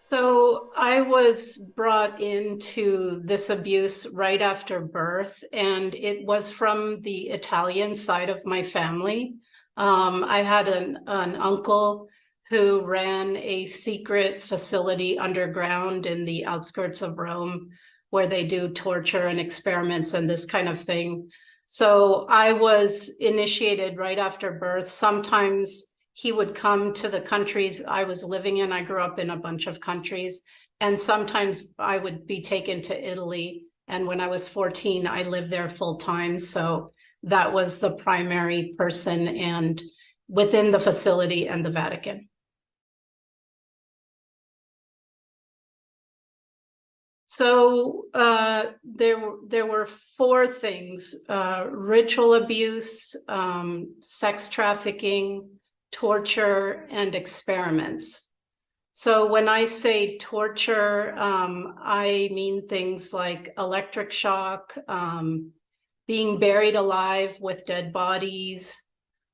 So I was brought into this abuse right after birth, and it was from the Italian side of my family. I had an uncle who ran a secret facility underground in the outskirts of Rome where they do torture and experiments and this kind of thing. So I was initiated right after birth. Sometimes he would come to the countries I was living in. I grew up in a bunch of countries, and sometimes I would be taken to Italy. And when I was 14, I lived there full time. So that was the primary person and within the facility and the Vatican. So there were four things: ritual abuse, sex trafficking, torture, and experiments. So when I say torture, I mean things like electric shock, being buried alive with dead bodies,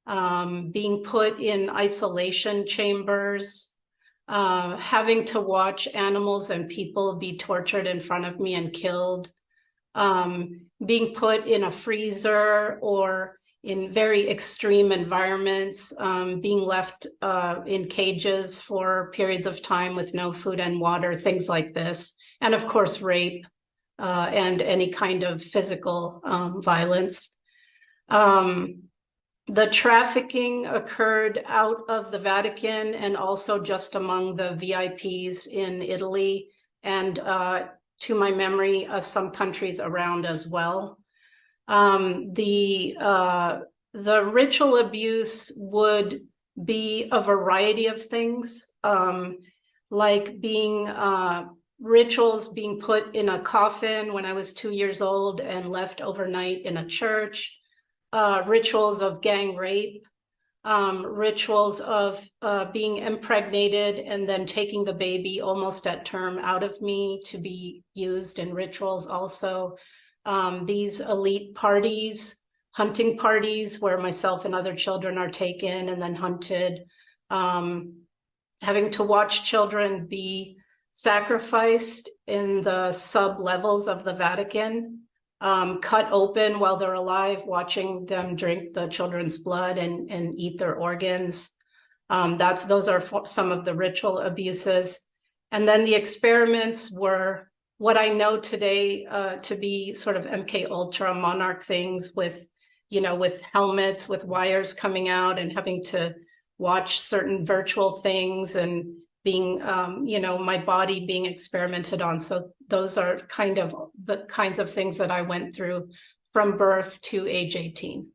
being put in isolation chambers, having to watch animals and people be tortured in front of me and killed, being put in a freezer or in very extreme environments, being left in cages for periods of time with no food and water, things like this. And of course, rape and any kind of physical violence. The trafficking occurred out of the Vatican and also just among the VIPs in Italy and, to my memory, some countries around as well. The ritual abuse would be a variety of things, like rituals being put in a coffin when I was 2 years old and left overnight in a church, rituals of gang rape, rituals of being impregnated and then taking the baby almost at term out of me to be used in rituals also. These elite parties, hunting parties where myself and other children are taken and then hunted, having to watch children be sacrificed in the sub-levels of the Vatican, cut open while they're alive, watching them drink the children's blood and eat their organs. Those are some of the ritual abuses. And then the experiments were what I know today to be sort of MK Ultra monarch things with helmets, with wires coming out and having to watch certain virtual things and being, my body being experimented on. So those are kind of the kinds of things that I went through from birth to age 18.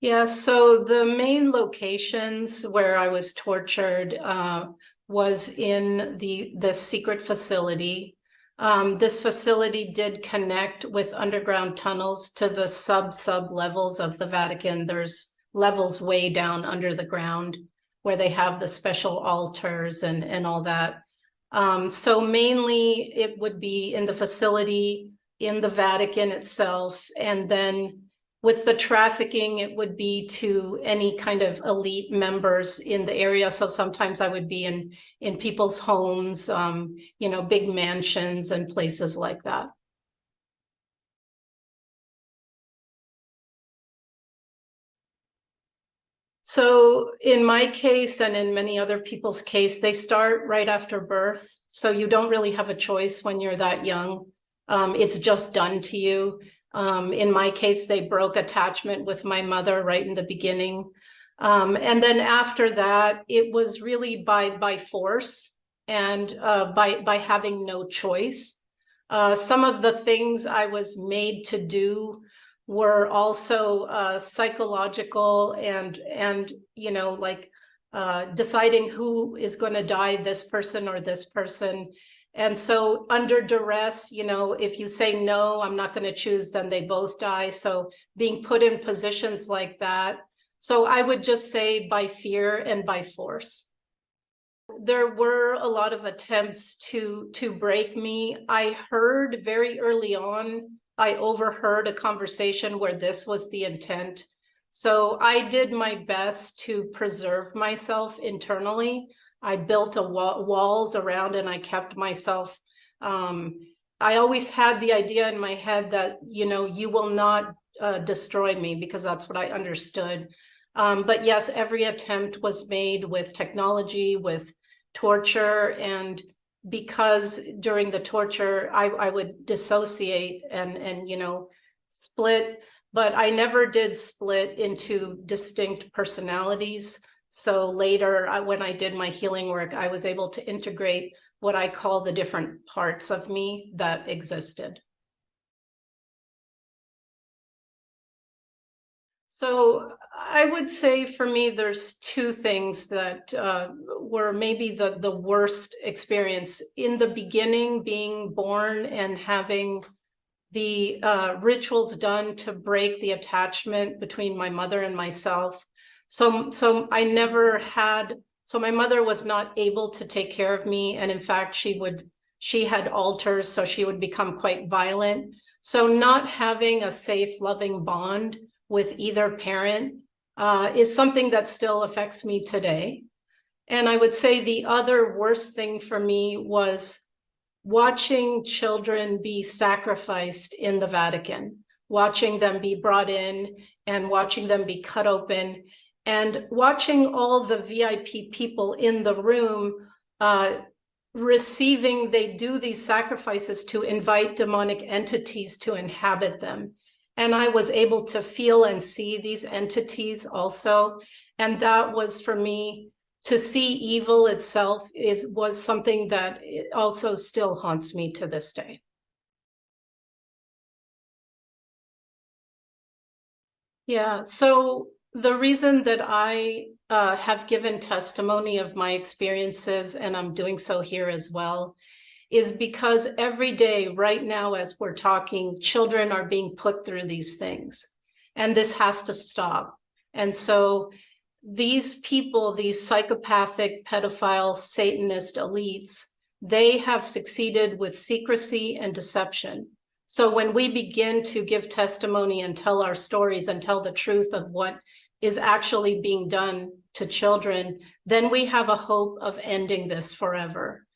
Yeah, so the main locations where I was tortured was in the secret facility. This facility did connect with underground tunnels to the sub levels of the Vatican. There's levels way down under the ground where they have the special altars and all that. So mainly it would be in the facility, in the Vatican itself, and then with the trafficking, it would be to any kind of elite members in the area. So sometimes I would be in people's homes, big mansions and places like that. So in my case and in many other people's case, they start right after birth. So you don't really have a choice when you're that young. It's just done to you. In my case, they broke attachment with my mother right in the beginning. And then after that, it was really by force and by having no choice. Some of the things I was made to do were also psychological and deciding who is going to die, this person or this person. And so under duress, if you say, no, I'm not going to choose, then they both die. So being put in positions like that. So I would just say by fear and by force. There were a lot of attempts to break me. I heard very early on, I overheard a conversation where this was the intent. So I did my best to preserve myself internally. I built walls around and I kept myself. I always had the idea in my head that, you will not destroy me, because that's what I understood. But yes, every attempt was made with technology, with torture, and because during the torture, I would dissociate and split, but I never did split into distinct personalities. So later, when I did my healing work, I was able to integrate what I call the different parts of me that existed. So I would say for me, there's two things that were maybe the worst experience. In the beginning, being born and having the rituals done to break the attachment between my mother and myself. So I never had, so my mother was not able to take care of me. And in fact, she had alters, so she would become quite violent. So not having a safe, loving bond with either parent is something that still affects me today. And I would say the other worst thing for me was watching children be sacrificed in the Vatican, watching them be brought in and watching them be cut open, and watching all the VIP people in the room they do these sacrifices to invite demonic entities to inhabit them. And I was able to feel and see these entities also. And that was, for me, to see evil itself, was something that also still haunts me to this day. Yeah, so the reason that I have given testimony of my experiences, and I'm doing so here as well, is because every day right now, as we're talking, children are being put through these things, and this has to stop. And so these people, these psychopathic, pedophile, Satanist elites, they have succeeded with secrecy and deception. So when we begin to give testimony and tell our stories and tell the truth of what is actually being done to children, then we have a hope of ending this forever.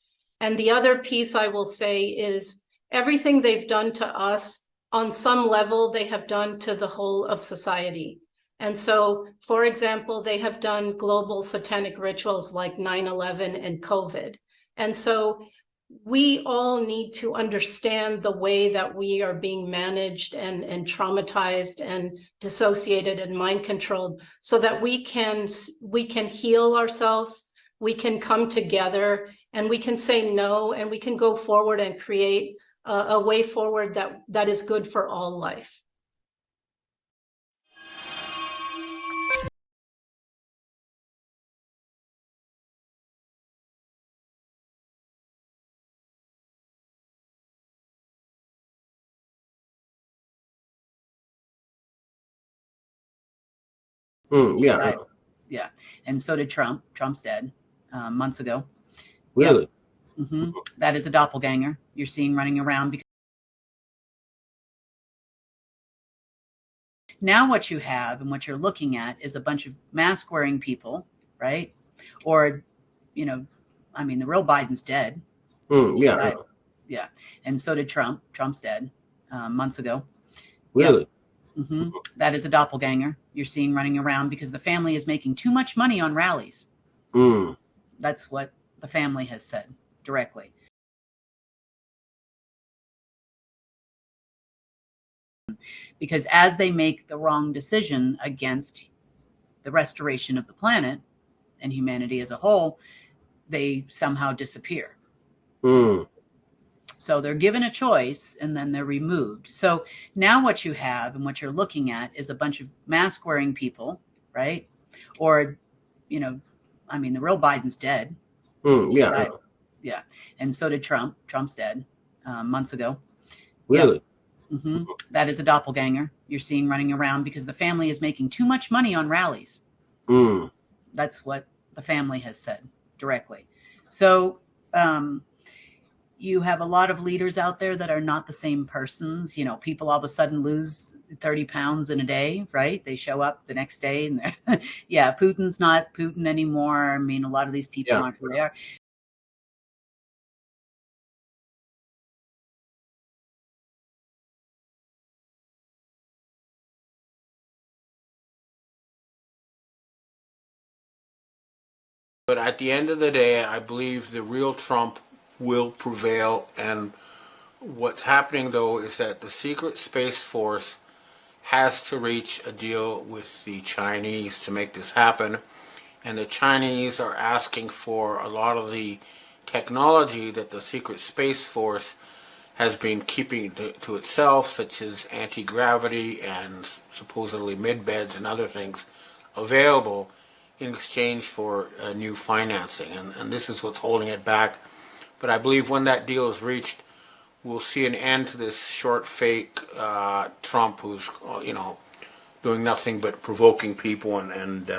And the other piece I will say is everything they've done to us, on some level, they have done to the whole of society. And so, for example, they have done global satanic rituals like 9/11 and COVID. And so we all need to understand the way that we are being managed and traumatized and dissociated and mind controlled, so that we can heal ourselves, we can come together, and we can say no, and we can go forward and create a way forward that is good for all life. Yeah. Yeah. And so did Trump. Trump's dead months ago. Really? Mm-hmm. That is a doppelganger you're seeing running around. Because now what you have and what you're looking at is a bunch of mask-wearing people, right? Or, the real Biden's dead. Yeah. Right? Yeah. And so did Trump. Trump's dead months ago. Really? Mm-hmm. That is a doppelganger you're seeing running around because the family is making too much money on rallies. That's what the family has said directly. Because as they make the wrong decision against the restoration of the planet and humanity as a whole, they somehow disappear. So they're given a choice and then they're removed. So now what you have and what you're looking at is a bunch of mask-wearing people, right? Or, the real Biden's dead. Yeah. Right? Yeah. And so did Trump. Trump's dead months ago. Really? Mm-hmm. That is a doppelganger you're seeing running around because the family is making too much money on rallies. That's what the family has said directly. So you have a lot of leaders out there that are not the same persons. People all of a sudden lose 30 pounds in a day, right? They show up the next day and they're, yeah, Putin's not Putin anymore. I mean, a lot of these people Yeah. aren't who they are. But at the end of the day, I believe the real Trump will prevail. And what's happening, though, is that the secret Space Force has to reach a deal with the Chinese to make this happen. And the Chinese are asking for a lot of the technology that the secret Space Force has been keeping to itself, such as anti-gravity and supposedly mid-beds and other things available in exchange for new financing. And this is what's holding it back. But I believe when that deal is reached, we'll see an end to this short, fake Trump who's, doing nothing but provoking people and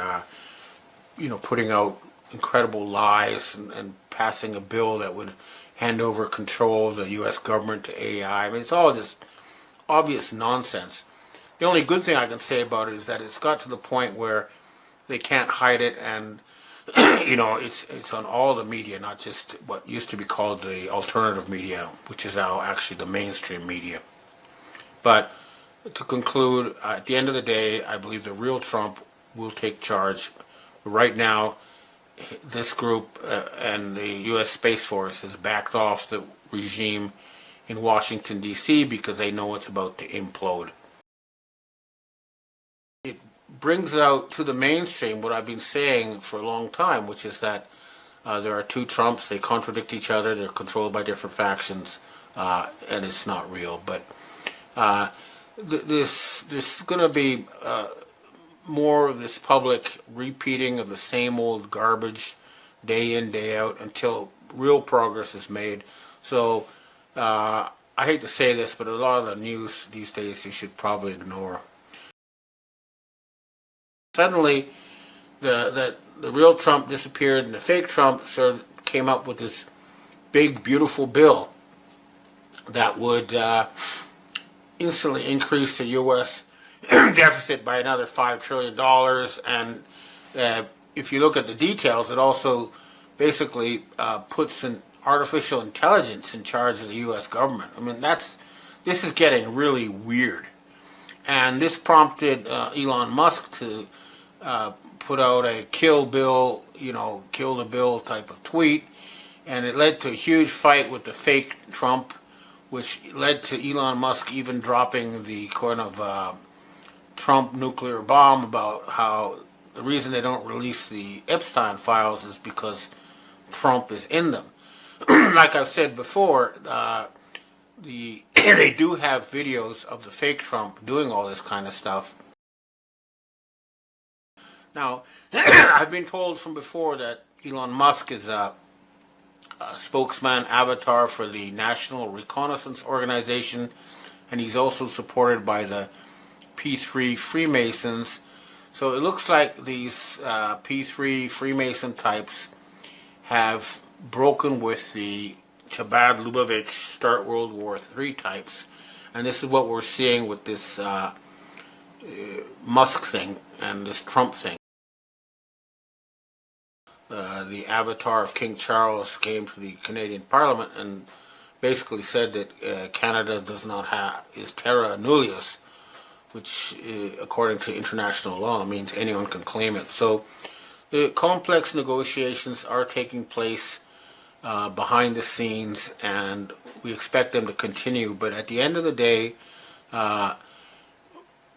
putting out incredible lies and passing a bill that would hand over control of the U.S. government to AI. I mean, it's all just obvious nonsense. The only good thing I can say about it is that it's got to the point where they can't hide it, and it's on all the media, not just what used to be called the alternative media, which is now actually the mainstream media. But to conclude, at the end of the day, I believe the real Trump will take charge. Right now, this group and the U.S. Space Force has backed off the regime in Washington, D.C. because they know it's about to implode. It brings out to the mainstream what I've been saying for a long time, which is that there are two Trumps. They contradict each other. They're controlled by different factions, and it's not real. But there's going to be more of this public repeating of the same old garbage day in, day out until real progress is made. So I hate to say this, but a lot of the news these days you should probably ignore. Suddenly, the real Trump disappeared and the fake Trump sort of came up with this big, beautiful bill that would instantly increase the U.S. deficit by another $5 trillion. And if you look at the details, it also basically puts an artificial intelligence in charge of the U.S. government. I mean, this is getting really weird. And this prompted Elon Musk to put out a kill Bill, kill the bill type of tweet. And it led to a huge fight with the fake Trump, which led to Elon Musk even dropping the kind of Trump nuclear bomb about how the reason they don't release the Epstein files is because Trump is in them. Like I've said before, they do have videos of the fake Trump doing all this kind of stuff. Now, I've been told from before that Elon Musk is a spokesman avatar for the National Reconnaissance Organization, and he's also supported by the P3 Freemasons. So it looks like these P3 Freemason types have broken with the Chabad Lubavitch Start World War III types. And this is what we're seeing with this Musk thing and this Trump thing. The avatar of King Charles came to the Canadian Parliament and basically said that Canada is terra nullius, which according to international law means anyone can claim it. So the complex negotiations are taking place behind the scenes, and we expect them to continue. But at the end of the day,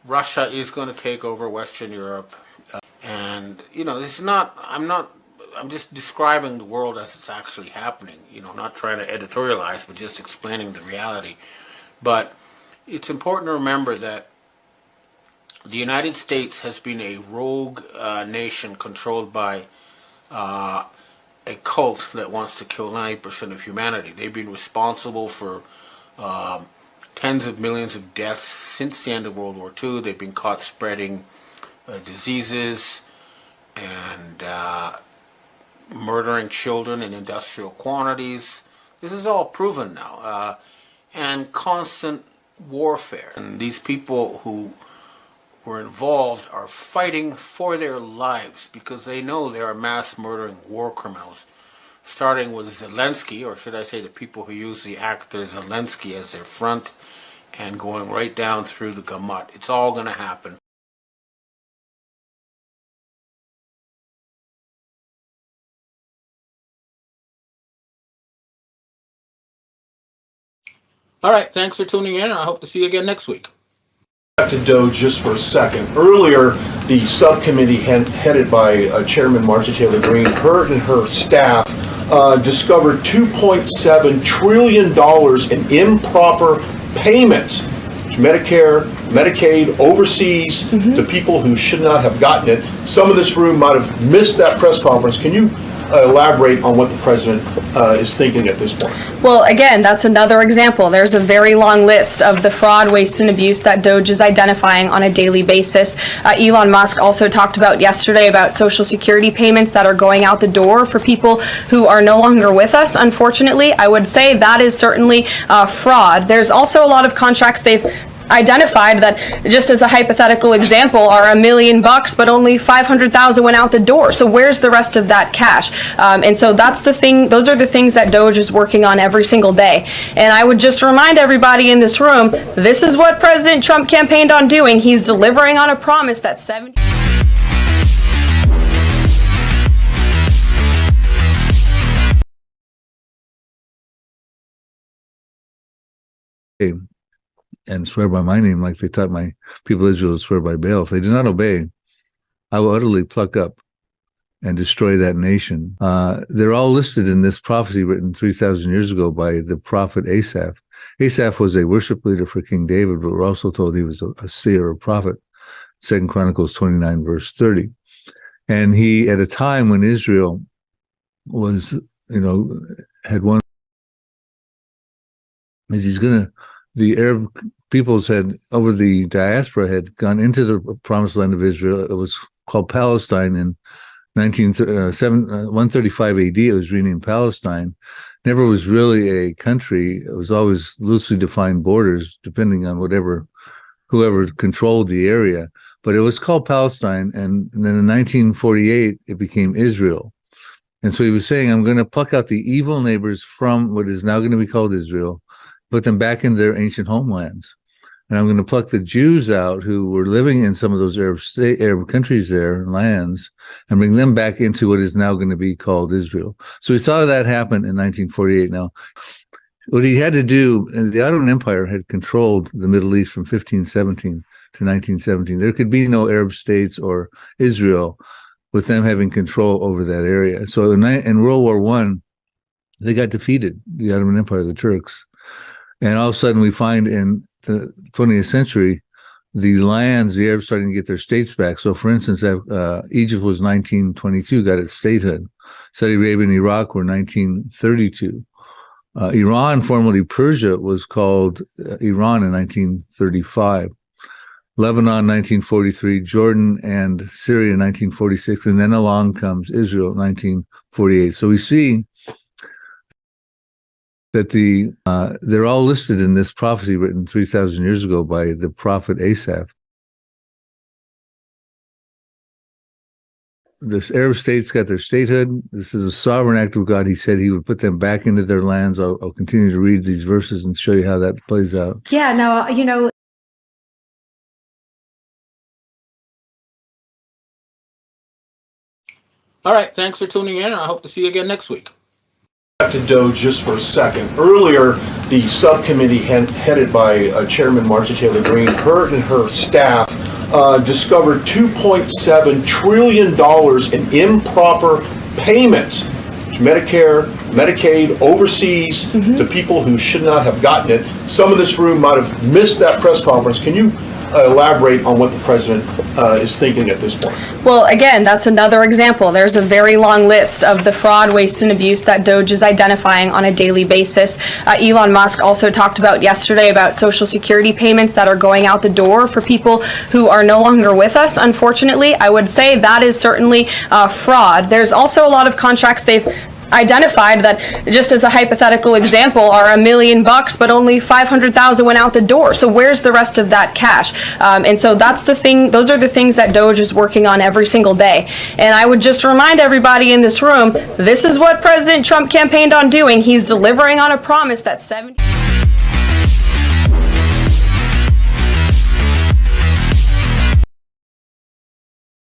Russia is going to take over Western Europe. And, this is not, I'm just describing the world as it's actually happening, not trying to editorialize, but just explaining the reality. But it's important to remember that the United States has been a rogue nation controlled by a cult that wants to kill 90% of humanity. They've been responsible for tens of millions of deaths since the end of World War II. They've been caught spreading diseases and murdering children in industrial quantities. This is all proven now. And constant warfare. And these people who were involved are fighting for their lives because they know they are mass murdering war criminals, starting with Zelensky, or should I say the people who use the actor Zelensky as their front, and going right down through the gamut. It's all going to happen. All right, thanks for tuning in, and I hope to see you again next week. Back to Doe just for a second. Earlier, the subcommittee headed by Chairman Marjorie Taylor Greene, her and her staff discovered $2.7 trillion in improper payments to Medicare, Medicaid, overseas, to people who should not have gotten it. Some of this room might have missed that press conference. Can you elaborate on what the president is thinking at this point? Well, again, that's another example. There's a very long list of the fraud, waste, and abuse that DOGE is identifying on a daily basis. Elon Musk also talked about yesterday about Social Security payments that are going out the door for people who are no longer with us, unfortunately. I would say that is certainly fraud. There's also a lot of contracts they've identified that, just as a hypothetical example, are $1 million, but only 500,000 went out the door. So where's the rest of that cash? And so that's the thing. Those are the things that DOGE is working on every single day. And I would just remind everybody in this room, this is what President Trump campaigned on doing. He's delivering on a promise that 70. And swear by my name like they taught my people of Israel to swear by Baal. If they do not obey, I will utterly pluck up and destroy that nation. They're all listed in this prophecy written 3,000 years ago by the prophet Asaph. Asaph was a worship leader for King David, but we're also told he was a seer or prophet. 2 Chronicles 29, verse 30. And he, at a time when Israel was, had one, is he's going to, the Arab peoples had, over the diaspora, had gone into the promised land of Israel. It was called Palestine in 135 AD. It was renamed Palestine. Never was really a country. It was always loosely defined borders, depending on whoever controlled the area. But it was called Palestine, and then in 1948, it became Israel. And so he was saying, I'm going to pluck out the evil neighbors from what is now going to be called Israel, put them back into their ancient homelands. And I'm going to pluck the Jews out who were living in some of those Arab countries there, lands, and bring them back into what is now going to be called Israel. So we saw that happen in 1948. Now, what he had to do, the Ottoman Empire had controlled the Middle East from 1517 to 1917. There could be no Arab states or Israel with them having control over that area. So in World War I, they got defeated, the Ottoman Empire, the Turks. And all of a sudden we find in the 20th century, the Arabs starting to get their states back. So for instance, Egypt was 1922, got its statehood. Saudi Arabia and Iraq were 1932. Iran, formerly Persia, was called Iran in 1935. Lebanon, 1943, Jordan and Syria, 1946, and then along comes Israel, 1948. So we see that they're all listed in this prophecy written 3,000 years ago by the prophet Asaph. The Arab states got their statehood. This is a sovereign act of God. He said he would put them back into their lands. I'll continue to read these verses and show you how that plays out. Yeah, now, All right, thanks for tuning in, and I hope to see you again next week. Back to Doe just for a second. Earlier, the subcommittee headed by Chairman Marjorie Taylor Greene, her and her staff discovered $2.7 trillion in improper payments to Medicare, Medicaid, overseas, to people who should not have gotten it. Some of this room might have missed that press conference. Can you elaborate on what the president is thinking at this point? Well, again, that's another example. There's a very long list of the fraud, waste, and abuse that DOGE is identifying on a daily basis. Elon Musk also talked about yesterday about Social Security payments that are going out the door for people who are no longer with us, unfortunately. I would say that is certainly fraud. There's also a lot of contracts they've identified that, just as a hypothetical example, are $1 million, but only 500,000 went out the door. So where's the rest of that cash? And so that's the thing. Those are the things that DOJ is working on every single day. And I would just remind everybody in this room, this is what President Trump campaigned on doing. He's delivering on a promise that 70